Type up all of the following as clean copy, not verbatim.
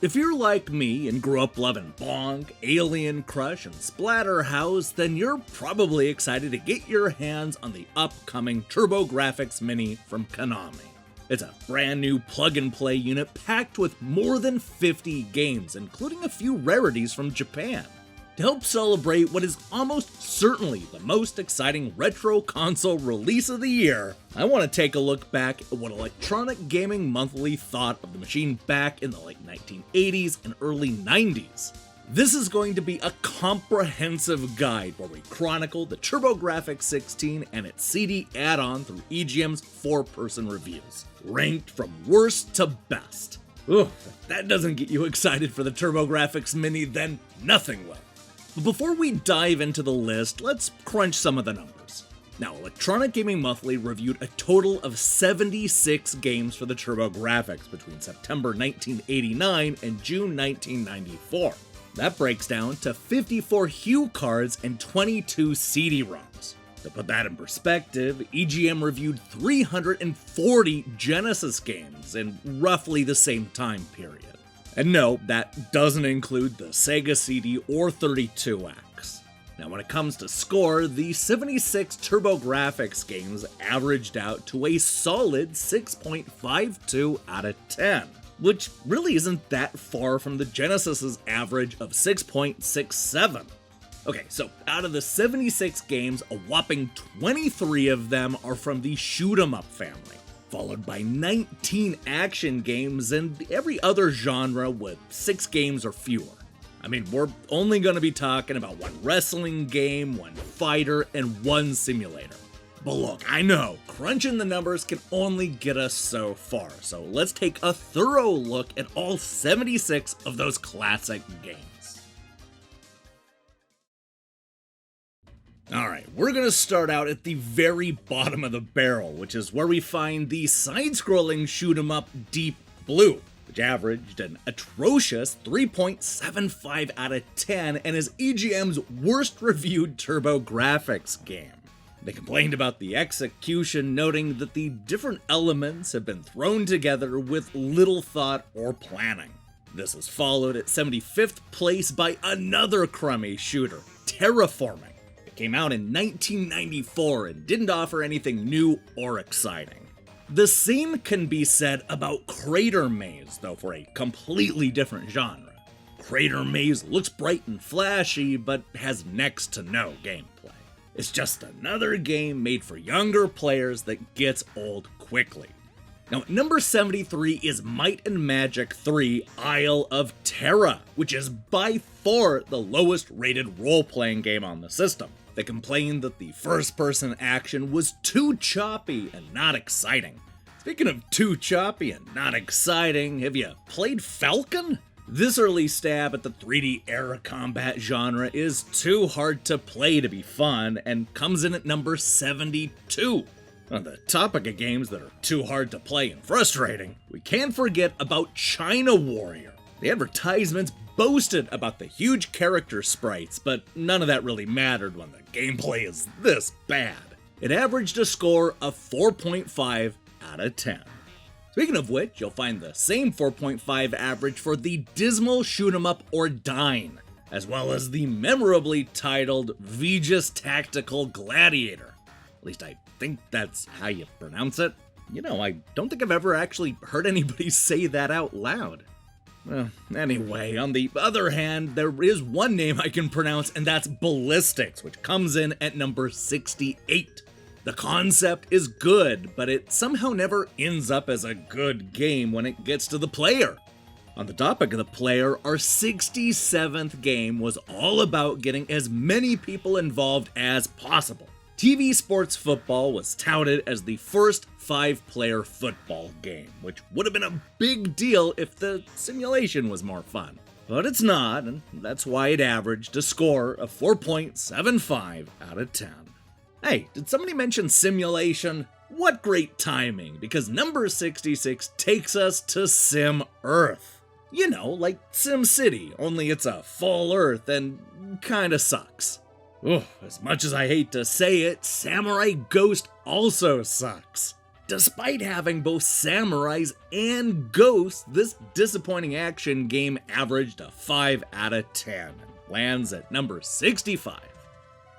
If you're like me and grew up loving Bonk, Alien, Crush, and Splatterhouse, then you're probably excited to get your hands on the upcoming TurboGrafx Mini from Konami. It's a brand new plug-and-play unit packed with more than 50 games, including a few rarities from Japan. To help celebrate what is almost certainly the most exciting retro console release of the year, I want to take a look back at what Electronic Gaming Monthly thought of the machine back in the late 1980s and early 90s. This is going to be a comprehensive guide where we chronicle the TurboGrafx-16 and its CD add-on through EGM's 4-person reviews, ranked from worst to best. Ugh, if that doesn't get you excited for the TurboGrafx Mini, then nothing will. But before we dive into the list, let's crunch some of the numbers. Now, Electronic Gaming Monthly reviewed a total of 76 games for the TurboGrafx between September 1989 and June 1994. That breaks down to 54 hue cards and 22 CD-ROMs. To put that in perspective, EGM reviewed 340 Genesis games in roughly the same time period. And no, that doesn't include the Sega CD or 32X. Now when it comes to score, the 76 TurboGrafx games averaged out to a solid 6.52 out of 10, which really isn't that far from the Genesis's average of 6.67. Okay, so out of the 76 games, a whopping 23 of them are from the shoot-'em-up family, followed by 19 action games and every other genre with 6 games or fewer. I mean, we're only going to be talking about 1 wrestling game, 1 fighter, and 1 simulator. But look, I know, crunching the numbers can only get us so far, so let's take a thorough look at all 76 of those classic games. Alright, we're gonna start out at the very bottom of the barrel, which is where we find the side-scrolling shoot-'em-up Deep Blue, which averaged an atrocious 3.75 out of 10 and is EGM's worst-reviewed TurboGrafx game. They complained about the execution, noting that the different elements have been thrown together with little thought or planning. This is followed at 75th place by another crummy shooter, TERRAFORMING. Came out in 1994 and didn't offer anything new or exciting. The same can be said about Crater Maze, though for a completely different genre. Crater Maze looks bright and flashy, but has next to no gameplay. It's just another game made for younger players that gets old quickly. Now, number 73 is Might and Magic 3 Isle of Terra, which is by far the lowest rated role-playing game on the system. They complained that the first-person action was too choppy and not exciting. Speaking of too choppy and not exciting, have you played Falcon? This early stab at the 3D era combat genre is too hard to play to be fun and comes in at number 72. On the topic of games that are too hard to play and frustrating, we can't forget about China Warrior. The advertisements boasted about the huge character sprites, but none of that really mattered when the gameplay is this bad. It averaged a score of 4.5 out of 10. Speaking of which, you'll find the same 4.5 average for the dismal shoot-'em-up Ordain, as well as the memorably titled VEIGUES Tactical Gladiator. At least I think that's how you pronounce it. You know, I don't think I've ever actually heard anybody say that out loud. Well, anyway, on the other hand, there is one name I can pronounce, and that's Ballistics, which comes in at number 68. The concept is good, but it somehow never ends up as a good game when it gets to the player. On the topic of the player, our 67th game was all about getting as many people involved as possible. TV Sports Football was touted as the first 5-player football game, which would have been a big deal if the simulation was more fun. But it's not, and that's why it averaged a score of 4.75 out of 10. Hey, did somebody mention simulation? What great timing, because number 66 takes us to SIMEARTH. You know, like SimCity, only it's a full Earth and kinda sucks. As much as I hate to say it, Samurai Ghost also sucks. Despite having both samurais and ghosts, this disappointing action game averaged a 5 out of 10 and lands at number 65.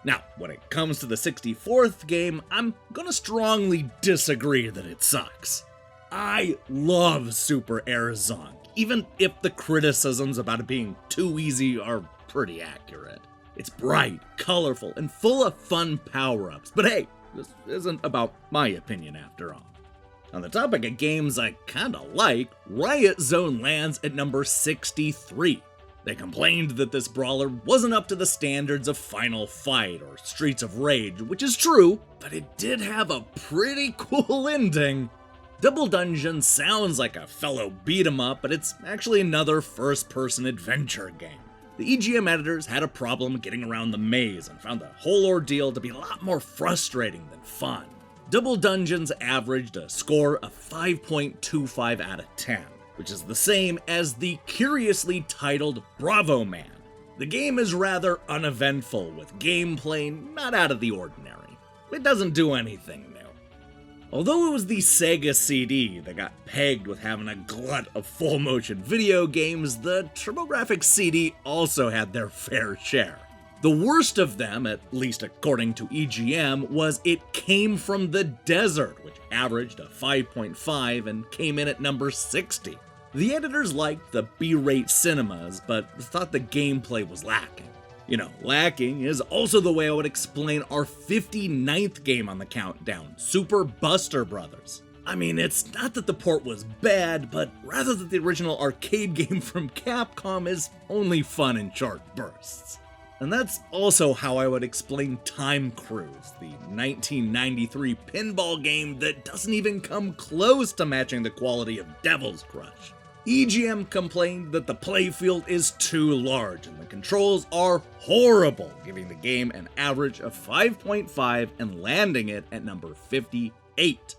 Now, when it comes to the 64th game, I'm gonna strongly disagree that it sucks. I love Super Air Zonk, even if the criticisms about it being too easy are pretty accurate. It's bright, colorful, and full of fun power-ups, but hey, this isn't about my opinion after all. On the topic of games I kinda like, Riot Zone lands at number 63. They complained that this brawler wasn't up to the standards of Final Fight or Streets of Rage, which is true, but it did have a pretty cool ending. Double Dungeon sounds like a fellow beat-em-up, but it's actually another first-person adventure game. The EGM editors had a problem getting around the maze and found the whole ordeal to be a lot more frustrating than fun. Double Dungeons averaged a score of 5.25 out of 10, which is the same as the curiously titled Bravo Man. The game is rather uneventful, with gameplay not out of the ordinary. It doesn't do anything new. Although it was the Sega CD that got pegged with having a glut of full-motion video games, the TurboGrafx-CD also had their fair share. The worst of them, at least according to EGM, was It Came from the Desert, which averaged a 5.5 and came in at number 60. The editors liked the B-rate cinemas, but thought the gameplay was lacking. You know, lacking is also the way I would explain our 59th game on the countdown, Super Buster Brothers. I mean, it's not that the port was bad, but rather that the original arcade game from Capcom is only fun in short bursts. And that's also how I would explain Time Cruise, the 1993 pinball game that doesn't even come close to matching the quality of Devil's Crush. EGM complained that the playfield is too large and the controls are horrible, giving the game an average of 5.5 and landing it at number 58.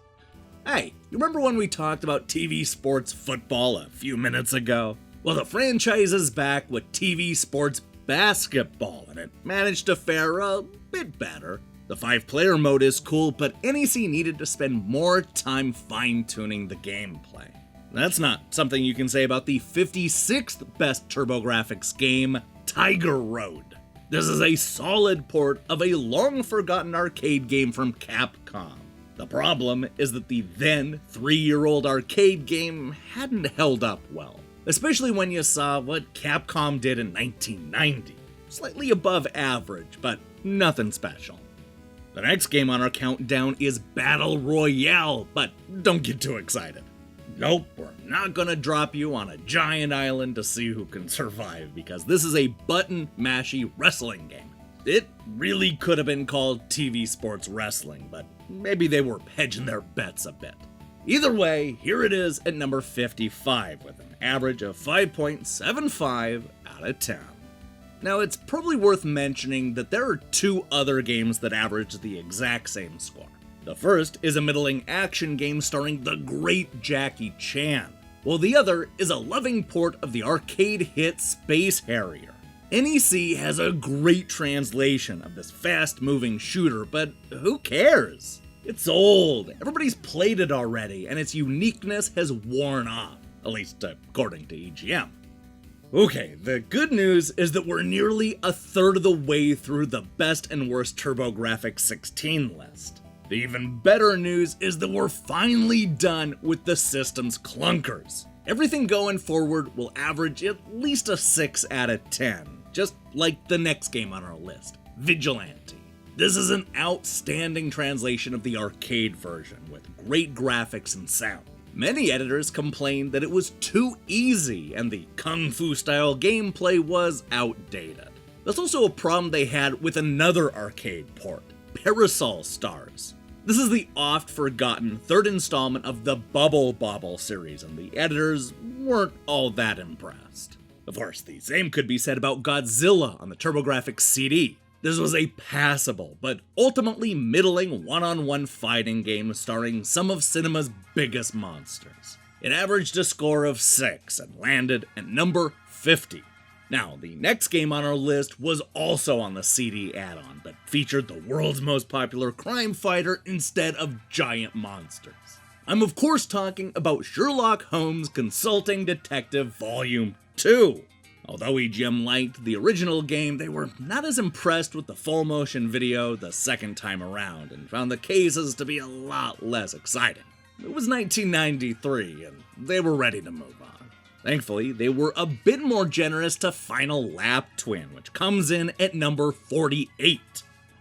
Hey, you remember when we talked about TV sports football a few minutes ago? Well, the franchise is back with TV sports basketball, and it managed to fare a bit better. The 5-player mode is cool, but NEC needed to spend more time fine-tuning the gameplay. That's not something you can say about the 56th best TurboGrafx game, Tiger Road. This is a solid port of a long-forgotten arcade game from Capcom. The problem is that the then 3-year-old arcade game hadn't held up well, especially when you saw what Capcom did in 1990. Slightly above average, but nothing special. The next game on our countdown is Battle Royale, but don't get too excited. Nope, we're not gonna drop you on a giant island to see who can survive, because this is a button-mashy wrestling game. It really could have been called TV Sports Wrestling, but maybe they were hedging their bets a bit. Either way, here it is at number 55 with an average of 5.75 out of 10. Now, it's probably worth mentioning that there are 2 other games that average the exact same score. The first is a middling action game starring the great Jackie Chan, while the other is a loving port of the arcade hit Space Harrier. NEC has a great translation of this fast-moving shooter, but who cares? It's old, everybody's played it already, and its uniqueness has worn off, at least according to EGM. Okay, the good news is that we're nearly a third of the way through the best and worst TurboGrafx-16 list. The even better news is that we're finally done with the system's clunkers. Everything going forward will average at least a 6 out of 10, just like the next game on our list, Vigilante. This is an outstanding translation of the arcade version with great graphics and sound. Many editors complained that it was too easy and the kung fu style gameplay was outdated. That's also a problem they had with another arcade port, Parasol Stars. This is the oft-forgotten third installment of the Bubble Bobble series, and the editors weren't all that impressed. Of course, the same could be said about Godzilla on the TurboGrafx-CD. This was a passable, but ultimately middling one-on-one fighting game starring some of cinema's biggest monsters. It averaged a score of 6 and landed at number 50. Now, the next game on our list was also on the CD add-on, but featured the world's most popular crime fighter instead of giant monsters. I'm of course talking about Sherlock Holmes Consulting Detective Volume 2. Although EGM liked the original game, they were not as impressed with the full motion video the second time around and found the cases to be a lot less exciting. It was 1993 and they were ready to move on. Thankfully, they were a bit more generous to Final Lap Twin, which comes in at number 48.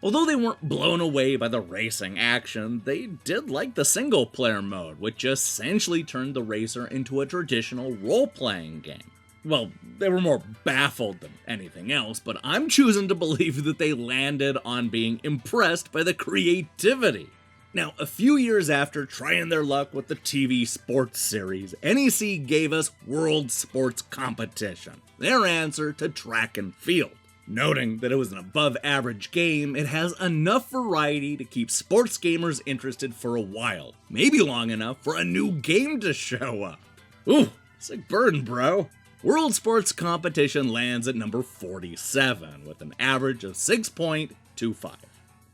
Although they weren't blown away by the racing action, they did like the single player mode, which essentially turned the racer into a traditional role-playing game. Well, they were more baffled than anything else, but I'm choosing to believe that they landed on being impressed by the creativity. Now, a few years after trying their luck with the TV sports series, NEC gave us World Sports Competition, their answer to track and field. Noting that it was an above-average game, it has enough variety to keep sports gamers interested for a while, maybe long enough for a new game to show up. Ooh, sick burn, bro. World Sports Competition lands at number 47, with an average of 6.25.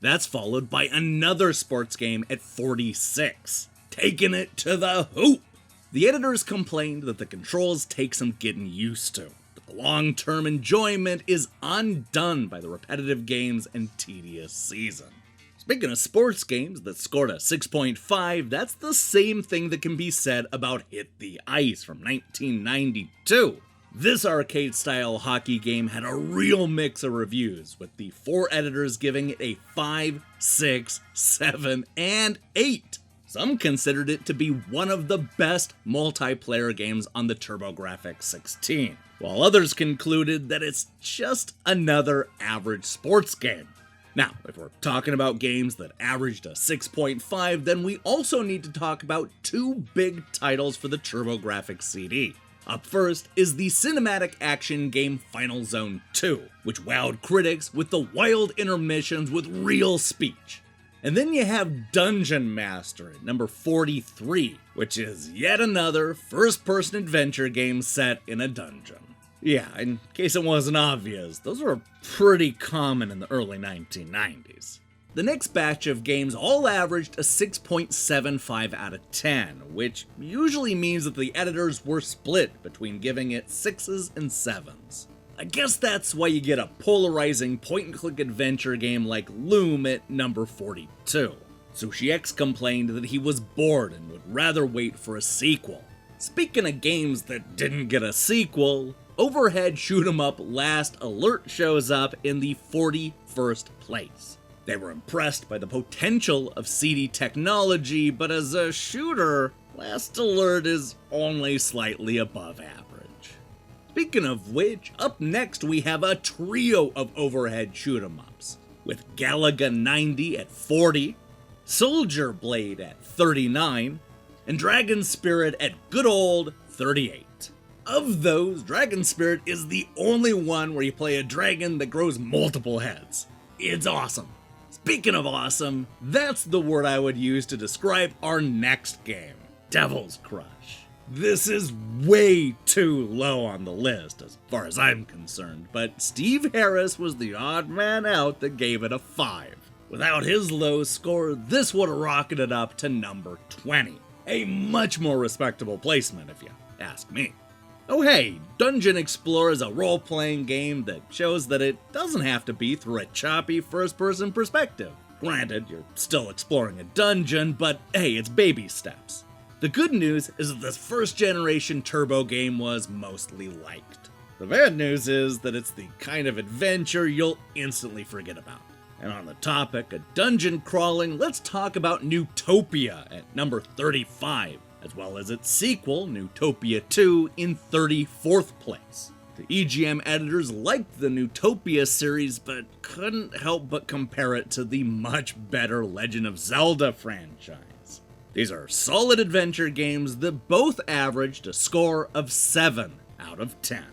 That's followed by another sports game at 46, taking it to the hoop. The editors complained that the controls take some getting used to, but the long-term enjoyment is undone by the repetitive games and tedious season. Speaking of sports games that scored a 6.5, that's the same thing that can be said about Hit the Ice from 1992. This arcade-style hockey game had a real mix of reviews, with the 4 editors giving it a 5, 6, 7, and 8. Some considered it to be one of the best multiplayer games on the TurboGrafx-16, while others concluded that it's just another average sports game. Now, if we're talking about games that averaged a 6.5, then we also need to talk about 2 big titles for the TurboGrafx-CD. Up first is the cinematic action game Final Zone 2, which wowed critics with the wild intermissions with real speech. And then you have Dungeon Master at number 43, which is yet another first-person adventure game set in a dungeon. Yeah, in case it wasn't obvious, those were pretty common in the early 1990s. The next batch of games all averaged a 6.75 out of 10, which usually means that the editors were split between giving it 6s and 7s. I guess that's why you get a polarizing point-and-click adventure game like Loom at number 42. Sushi X complained that he was bored and would rather wait for a sequel. Speaking of games that didn't get a sequel, Overhead Shoot 'em Up Last Alert shows up in the 41st place. They were impressed by the potential of CD technology, but as a shooter, Last Alert is only slightly above average. Speaking of which, up next we have a trio of overhead shoot 'em ups, with Galaga 90 at 40, Soldier Blade at 39, and Dragon Spirit at good old 38. Of those, Dragon Spirit is the only one where you play a dragon that grows multiple heads. It's awesome. Speaking of awesome, that's the word I would use to describe our next game, Devil's Crush. This is way too low on the list as far as I'm concerned, but Steve Harris was the odd man out that gave it a 5. Without his low score, this would have rocketed up to number 20. A much more respectable placement if you ask me. Oh hey, Dungeon Explorer is a role-playing game that shows that it doesn't have to be through a choppy first-person perspective. Granted, you're still exploring a dungeon, but hey, it's baby steps. The good news is that this first-generation Turbo game was mostly liked. The bad news is that it's the kind of adventure you'll instantly forget about. And on the topic of dungeon crawling, let's talk about Neutopia at number 35, as well as its sequel, Neutopia 2, in 34th place. The EGM editors liked the Neutopia series, but couldn't help but compare it to the much better Legend of Zelda franchise. These are solid adventure games that both averaged a score of 7 out of 10.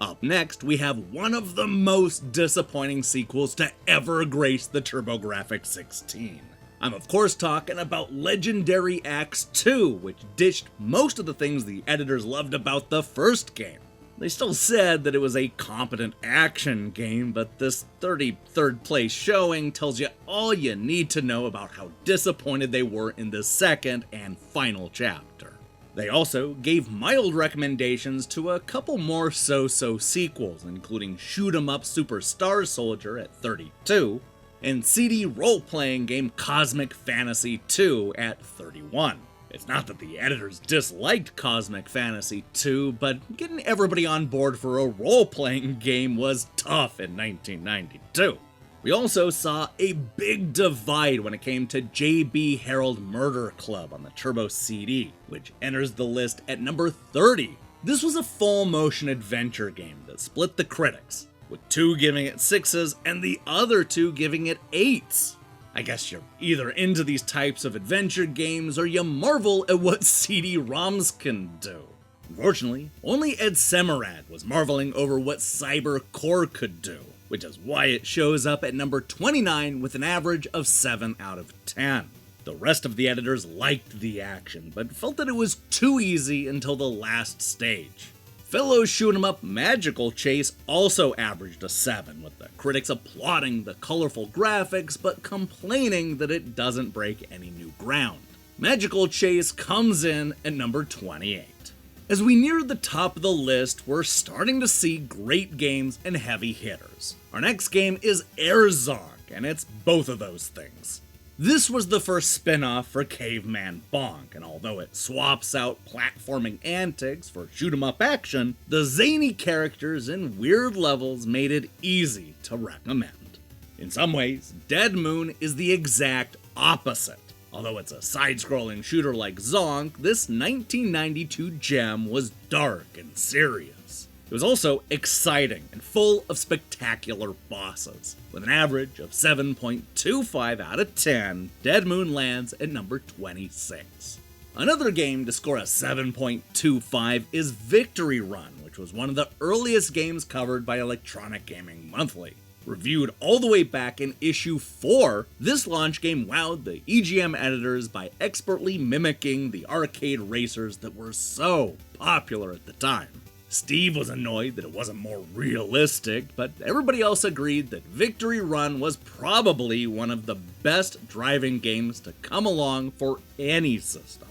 Up next, we have one of the most disappointing sequels to ever grace the TurboGrafx-16. I'm of course talking about Legendary Axe 2, which ditched most of the things the editors loved about the first game. They still said that it was a competent action game, but this 33rd place showing tells you all you need to know about how disappointed they were in the second and final chapter. They also gave mild recommendations to a couple more so-so sequels, including Shoot 'em Up Super Star Soldier at 32, and CD role-playing game Cosmic Fantasy 2 at 31. It's not that the editors disliked Cosmic Fantasy 2, but getting everybody on board for a role-playing game was tough in 1992. We also saw a big divide when it came to JB Harold Murder Club on the Turbo CD, which enters the list at number 30. This was a full-motion adventure game that split the critics, with 2 giving it 6s and the other 2 giving it 8s. I guess you're either into these types of adventure games or you marvel at what CD-ROMs can do. Unfortunately, only Ed Semerad was marveling over what Cyber Core could do, which is why it shows up at number 29 with an average of 7 out of 10. The rest of the editors liked the action, but felt that it was too easy until the last stage. Fellow Shoot 'em Up Magical Chase also averaged a 7, with the critics applauding the colorful graphics but complaining that it doesn't break any new ground. Magical Chase comes in at number 28. As we near the top of the list, we're starting to see great games and heavy hitters. Our next game is Zonk, and it's both of those things. This was the first spin-off for Caveman Bonk, and although it swaps out platforming antics for shoot-'em-up action, the zany characters and weird levels made it easy to recommend. In some ways, Dead Moon is the exact opposite. Although it's a side-scrolling shooter like Zonk, this 1992 gem was dark and serious. It was also exciting and full of spectacular bosses. With an average of 7.25 out of 10, Dead Moon lands at number 26. Another game to score a 7.25 is Victory Run, which was one of the earliest games covered by Electronic Gaming Monthly. Reviewed all the way back in issue 4, this launch game wowed the EGM editors by expertly mimicking the arcade racers that were so popular at the time. Steve was annoyed that it wasn't more realistic, but everybody else agreed that Victory Run was probably one of the best driving games to come along for any system.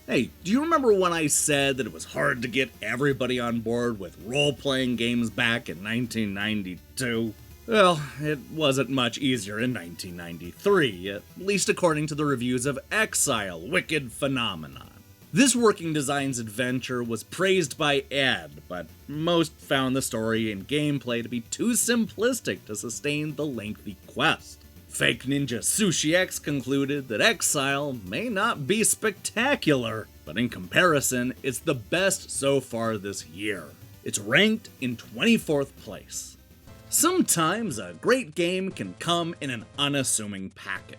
Hey, do you remember when I said that it was hard to get everybody on board with role-playing games back in 1992? Well, it wasn't much easier in 1993, at least according to the reviews of Exile: Wicked Phenomenon. This Working Designs adventure was praised by Ed, but most found the story and gameplay to be too simplistic to sustain the lengthy quest. Fake Ninja Sushi X concluded that Exile may not be spectacular, but in comparison, it's the best so far this year. It's ranked in 24th place. Sometimes a great game can come in an unassuming package.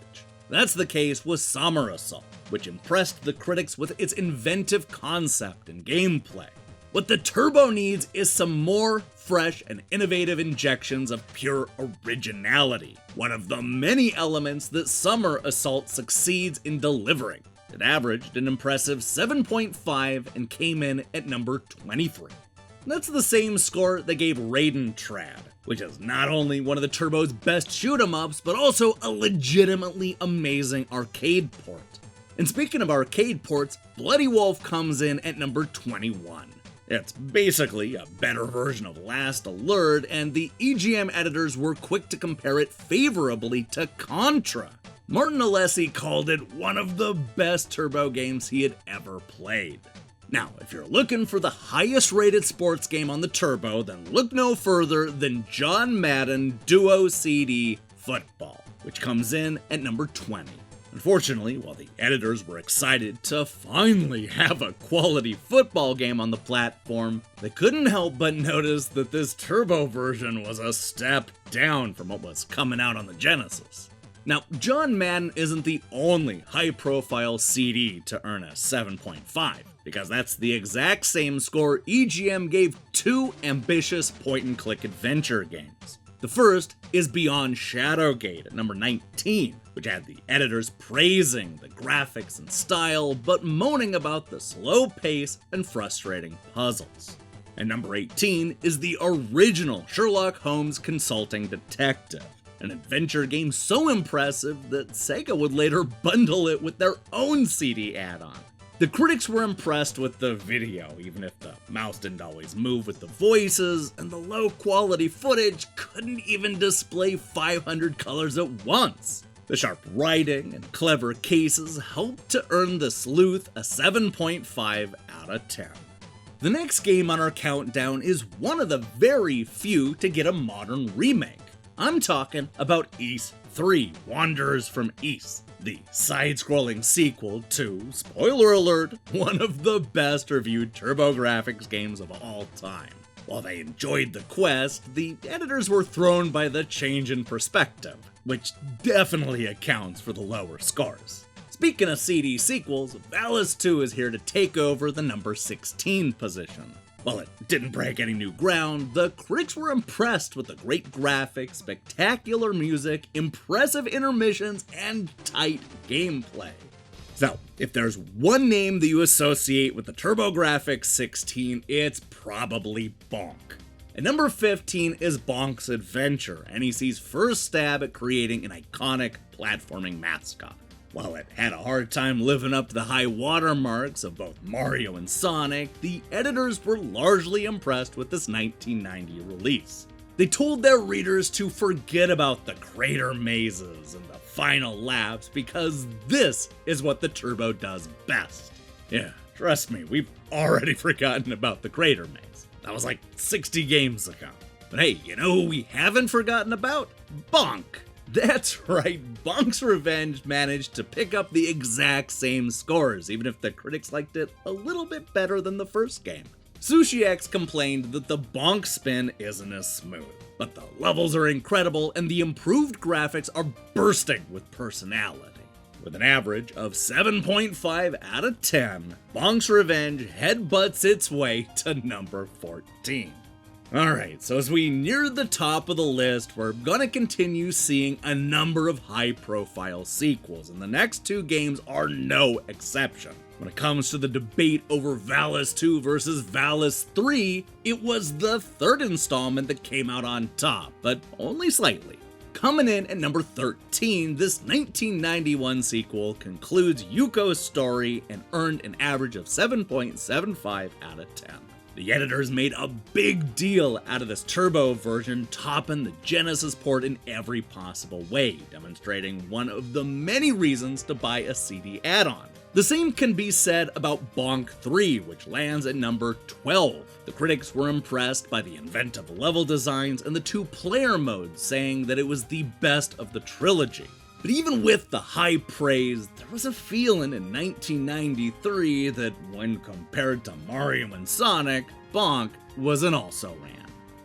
That's the case with Summer Assault, which impressed the critics with its inventive concept and gameplay. What the Turbo needs is some more fresh and innovative injections of pure originality, one of the many elements that Summer Assault succeeds in delivering. It averaged an impressive 7.5 and came in at number 23. That's the same score they gave Raiden Trad, which is not only one of the Turbo's best shoot-'em-ups, but also a legitimately amazing arcade port. And speaking of arcade ports, Bloody Wolf comes in at number 21. It's basically a better version of Last Alert, and the EGM editors were quick to compare it favorably to Contra. Martin Alessi called it one of the best Turbo games he had ever played. Now, if you're looking for the highest rated sports game on the Turbo, then look no further than John Madden Duo CD Football, which comes in at number 20. Unfortunately, while the editors were excited to finally have a quality football game on the platform, they couldn't help but notice that this Turbo version was a step down from what was coming out on the Genesis. Now, John Madden isn't the only high-profile CD to earn a 7.5, because that's the exact same score EGM gave 2 ambitious point-and-click adventure games. The first is Beyond Shadowgate at number 19, which had the editors praising the graphics and style, but moaning about the slow pace and frustrating puzzles. And number 18 is the original Sherlock Holmes Consulting Detective, an adventure game so impressive that Sega would later bundle it with their own CD add-on. The critics were impressed with the video, even if the mouse didn't always move with the voices, and the low-quality footage couldn't even display 500 colors at once. The sharp writing and clever cases helped to earn the sleuth a 7.5 out of 10. The next game on our countdown is one of the very few to get a modern remake. I'm talking about Ys 3: Wanderers from Ys, the side-scrolling sequel to, spoiler alert, one of the best reviewed TurboGrafx games of all time. While they enjoyed the quest, the editors were thrown by the change in perspective, which definitely accounts for the lower scores. Speaking of CD sequels, Valis 2 is here to take over the number 16 position. While it didn't break any new ground, the critics were impressed with the great graphics, spectacular music, impressive intermissions, and tight gameplay. So, if there's one name that you associate with the TurboGrafx-16, it's probably Bonk. At number 15 is Bonk's Adventure, NEC's first stab at creating an iconic platforming mascot. While it had a hard time living up to the high watermarks of both Mario and Sonic, the editors were largely impressed with this 1990 release. They told their readers to forget about the crater mazes and the final laps because this is what the Turbo does best. Yeah, trust me, we've already forgotten about the crater maze. That was like 60 games ago. But hey, you know who we haven't forgotten about? Bonk! That's right, Bonk's Revenge managed to pick up the exact same scores, even if the critics liked it a little bit better than the first game. SushiX complained that the Bonk spin isn't as smooth, but the levels are incredible and the improved graphics are bursting with personality. With an average of 7.5 out of 10, Bonk's Revenge headbutts its way to number 14. Alright, so as we near the top of the list, we're gonna continue seeing a number of high-profile sequels, and the next two games are no exception. When it comes to the debate over Valis 2 versus Valis 3, it was the third installment that came out on top, but only slightly. Coming in at number 13, this 1991 sequel concludes Yuko's story and earned an average of 7.75 out of 10. The editors made a big deal out of this Turbo version, topping the Genesis port in every possible way, demonstrating one of the many reasons to buy a CD add-on. The same can be said about Bonk 3, which lands at number 12. The critics were impressed by the inventive level designs and the two-player modes, saying that it was the best of the trilogy. But even with the high praise, there was a feeling in 1993 that when compared to Mario and Sonic, Bonk was an also-ran.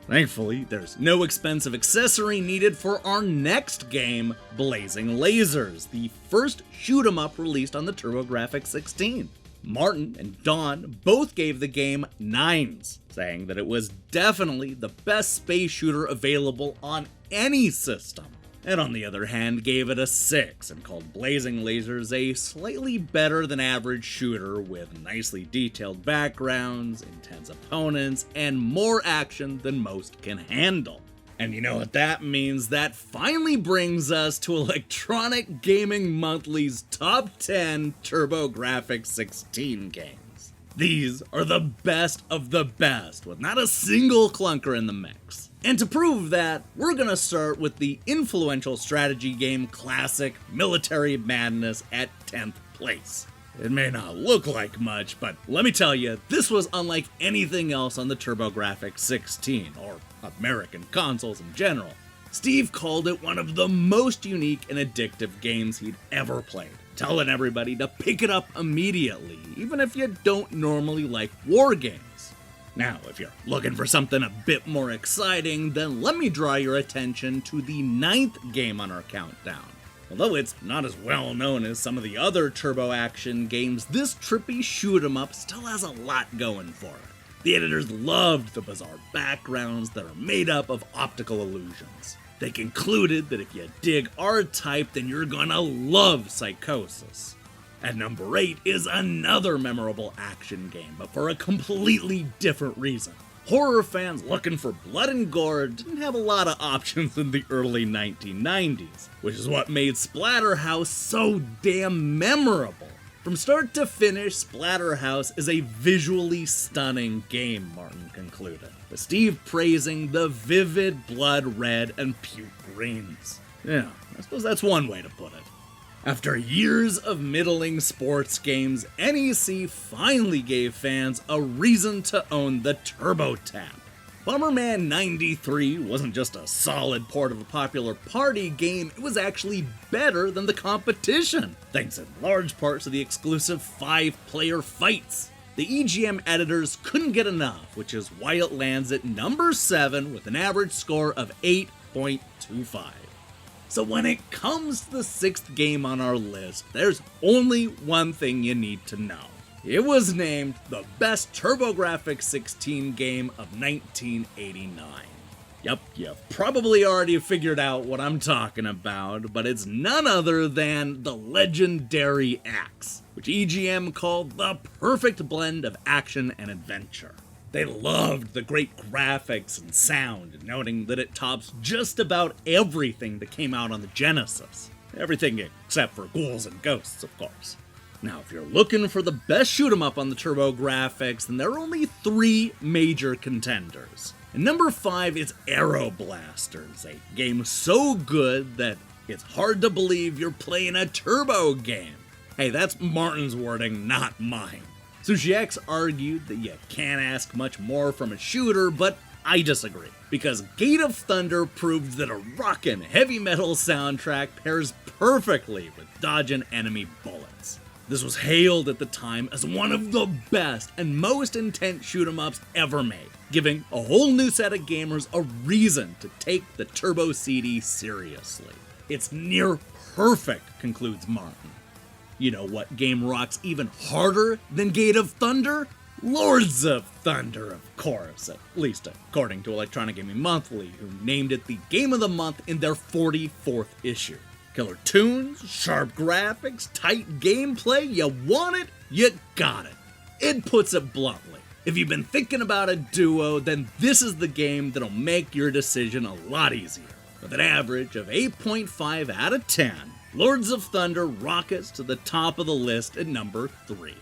Thankfully, there's no expensive accessory needed for our next game, Blazing Lasers, the first shoot-'em-up released on the TurboGrafx-16. Martin and Don both gave the game 9s, saying that it was definitely the best space shooter available on any system. And on the other hand, gave it a 6 and called Blazing Lasers a slightly better than average shooter with nicely detailed backgrounds, intense opponents, and more action than most can handle. And you know what that means? That finally brings us to Electronic Gaming Monthly's top 10 TurboGrafx-16 games. These are the best of the best, with not a single clunker in the mix. And to prove that, we're gonna start with the influential strategy game classic Military Madness at 10th place. It may not look like much, but let me tell you, this was unlike anything else on the TurboGrafx-16, or American consoles in general. Steve called it one of the most unique and addictive games he'd ever played, telling everybody to pick it up immediately, even if you don't normally like war games. Now, if you're looking for something a bit more exciting, then let me draw your attention to the 9th game on our countdown. Although it's not as well known as some of the other Turbo action games, this trippy shoot-'em-up still has a lot going for it. The editors loved the bizarre backgrounds that are made up of optical illusions. They concluded that if you dig R-Type, then you're gonna love Psychosis. At number 8 is another memorable action game, but for a completely different reason. Horror fans looking for blood and gore didn't have a lot of options in the early 1990s, which is what made Splatterhouse so damn memorable. From start to finish, Splatterhouse is a visually stunning game, Martin concluded, with Steve praising the vivid blood red and puke greens. Yeah, I suppose that's one way to put it. After years of middling sports games, NEC finally gave fans a reason to own the TurboTap. Bomberman 93 wasn't just a solid port of a popular party game, it was actually better than the competition, thanks in large part to the exclusive 5-player fights. The EGM editors couldn't get enough, which is why it lands at number 7 with an average score of 8.25. So when it comes to the 6th game on our list, there's only one thing you need to know. It was named the best TurboGrafx-16 game of 1989. Yep, you've probably already figured out what I'm talking about, but it's none other than the legendary Axe, which EGM called the perfect blend of action and adventure. They loved the great graphics and sound, noting that it tops just about everything that came out on the Genesis. Everything except for ghouls and ghosts, of course. Now, if you're looking for the best shoot-'em-up on the TurboGrafx, then there are only 3 major contenders. And number 5 is Aero Blasters, a game so good that it's hard to believe you're playing a Turbo game. Hey, that's Martin's wording, not mine. SushiX argued that you can't ask much more from a shooter, but I disagree, because Gate of Thunder proved that a rockin' heavy metal soundtrack pairs perfectly with dodging enemy bullets. This was hailed at the time as one of the best and most intense shoot-'em-ups ever made, giving a whole new set of gamers a reason to take the Turbo CD seriously. It's near perfect, concludes Martin. You know what game rocks even harder than Gate of Thunder? Lords of Thunder, of course, at least according to Electronic Gaming Monthly, who named it the Game of the Month in their 44th issue. Killer tunes, sharp graphics, tight gameplay, you want it, you got it. It puts it bluntly. If you've been thinking about a duo, then this is the game that'll make your decision a lot easier. With an average of 8.5 out of 10, Lords of Thunder rockets to the top of the list at number 3.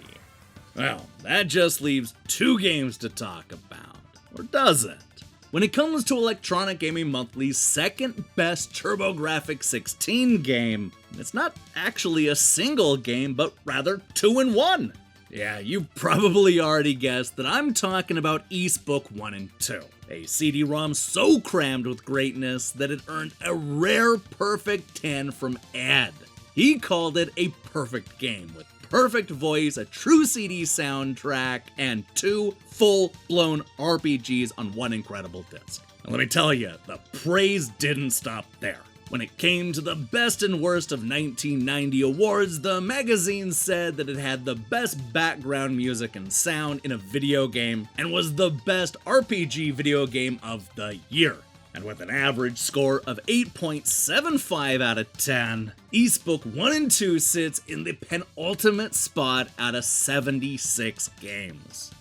Well, that just leaves 2 games to talk about. Or does it? When it comes to Electronic Gaming Monthly's second best TurboGrafx-16 game, it's not actually a single game, but rather 2 in 1. Yeah, you probably already guessed that I'm talking about East Book 1 and 2, a CD-ROM so crammed with greatness that it earned a rare perfect 10 from Ed. He called it a perfect game with perfect voice, a true CD soundtrack, and 2 full-blown RPGs on one incredible disc. And let me tell you, the praise didn't stop there. When it came to the best and worst of 1990 awards, the magazine said that it had the best background music and sound in a video game, and was the best RPG video game of the year. And with an average score of 8.75 out of 10, East Book 1 and 2 sits in the penultimate spot out of 76 games.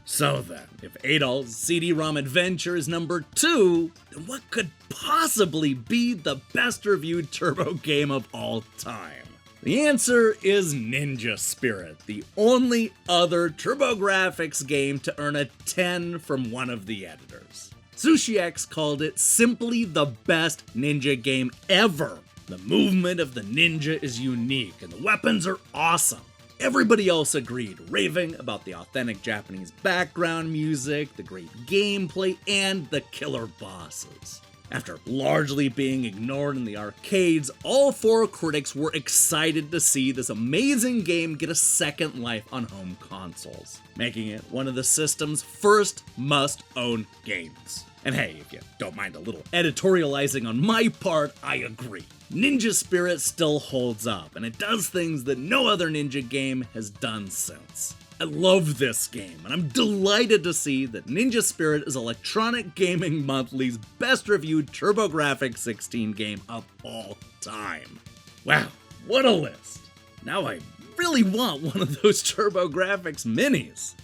So then, if Adol's CD-ROM adventure is number 2, then what could possibly be the best reviewed Turbo game of all time? The answer is Ninja Spirit, the only other TurboGrafx game to earn a 10 from one of the editors. SushiX called it simply the best ninja game ever. The movement of the ninja is unique, and the weapons are awesome. Everybody else agreed, raving about the authentic Japanese background music, the great gameplay, and the killer bosses. After largely being ignored in the arcades, all 4 critics were excited to see this amazing game get a second life on home consoles, making it one of the system's first must-own games. And hey, if you don't mind a little editorializing on my part, I agree. Ninja Spirit still holds up, and it does things that no other ninja game has done since. I love this game, and I'm delighted to see that Ninja Spirit is Electronic Gaming Monthly's best reviewed TurboGrafx-16 game of all time. Wow, what a list! Now I really want one of those TurboGrafx Minis.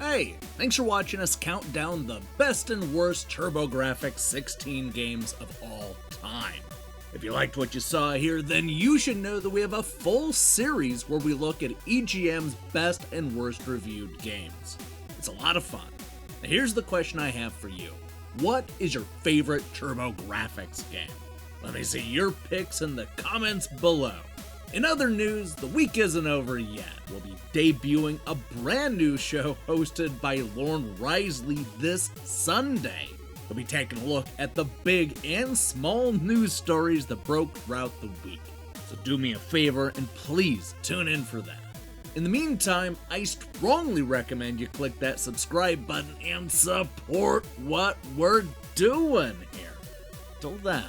Hey, thanks for watching us count down the best and worst TurboGrafx-16 games of all time. If you liked what you saw here, then you should know that we have a full series where we look at EGM's best and worst reviewed games. It's a lot of fun. Now here's the question I have for you. What is your favorite TurboGrafx game? Let me see your picks in the comments below. In other news, the week isn't over yet. We'll be debuting a brand new show hosted by Lorne Risley this Sunday. We'll be taking a look at the big and small news stories that broke throughout the week. So do me a favor and please tune in for that. In the meantime, I strongly recommend you click that subscribe button and support what we're doing here. Till then.